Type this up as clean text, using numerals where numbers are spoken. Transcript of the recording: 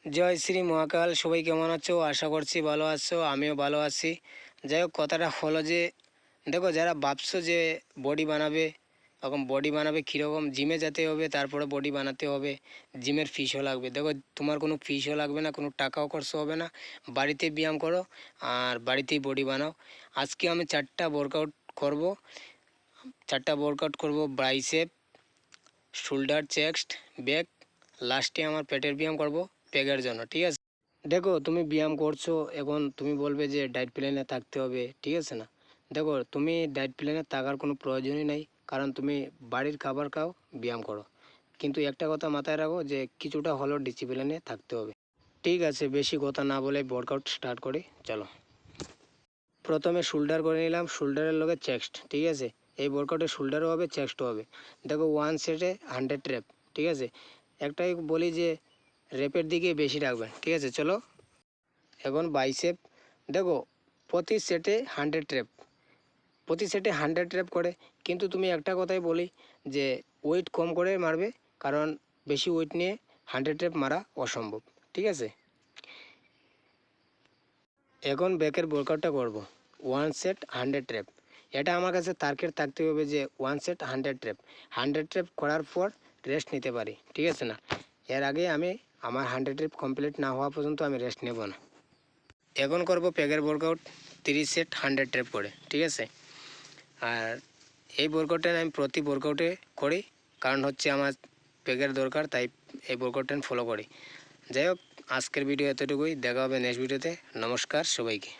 জয় শ্রী মহাকাল। সবাই কেমন আছো? আশা করছি ভালো আছো, আমিও ভালো আছি। যাই হোক, কথাটা হলো যে দেখো, যারা ভাবছো যে বডি বানাবে, এখন বডি বানাবে কীরকম, জিমে যেতে হবে, তারপরে বডি বানাতে হবে, জিমের ফিসও লাগবে। দেখো, তোমার কোনো ফিসও লাগবে না, কোনো টাকাও খরচ হবে না, বাড়িতে ব্যায়াম করো আর বাড়িতেই বডি বানাও। আজকে আমি 4টা ওয়ার্কআউট করব। 4টা ওয়ার্কআউট করব: বাইসেপ, শোল্ডার, চেস্ট, ব্যাক, লাস্টে আমার পেটের ব্যায়াম করব পেগের জন্য। ঠিক আছে? দেখো, তুমি ব্যায়াম করছো, এখন তুমি বলবে যে ডায়েট প্ল্যানে থাকতে হবে, ঠিক আছে না? দেখো, তুমি ডায়েট প্ল্যানে থাকার কোনো প্রয়োজনই নেই, কারণ তুমি বাড়ির খাবার খাও, ব্যায়াম করো। কিন্তু একটা কথা মাথায় রাখো যে কিছুটা হলেও ডিসিপ্লিনে থাকতে হবে। ঠিক আছে, বেশি কথা না বলে ওয়ার্কআউট স্টার্ট করি, চলো। প্রথমে শোল্ডার করে নিলাম, শোল্ডারের লগে চেস্ট। ঠিক আছে? এই ওয়ার্কআউটে শোল্ডারও হবে, চেস্টও হবে। দেখো, 1 সেটে 100 রেপ। ঠিক আছে? একটাই বলি যে রেপের দিকে বেশি রাখবেন। ঠিক আছে? চলো। এখন বাইসেপ। দেখো, প্রতি সেটে 100 রেপ, প্রতি সেটে 100 রেপ করে। কিন্তু তুমি একটা কথাই বলি যে ওয়েট কম করে মারবে, কারণ বেশি ওয়েট নিয়ে 100 রেপ মারা অসম্ভব। ঠিক আছে? এখন ব্যাকের ওয়ার্কআউটটা করব। 1 সেট 100 রেপ। এটা আমার কাছে টার্গেট থাকতে হবে যে 1 সেট 100 রেপ। 100 রেপ করার পর রেস্ট নিতে পারি। ঠিক আছে না? এর আগে আমার 100 রেপ কমপ্লিট না হওয়া পর্যন্ত আমি রেস্ট নেব না। এখন করব পেগের ওয়ার্কআউট, 30 সেট 100 রেপ করে। ঠিক আছে? আর এই ওয়ার্কআউটটা আমি প্রতি ওয়ার্কআউটে করি, কারণ হচ্ছে আমার পেগের দরকার, তাই এই ওয়ার্কআউটটা আমি ফলো করি। যাই হোক, আজকের ভিডিও এতটুকুই। দেখা হবে নেক্সট ভিডিওতে। নমস্কার সবাইকে।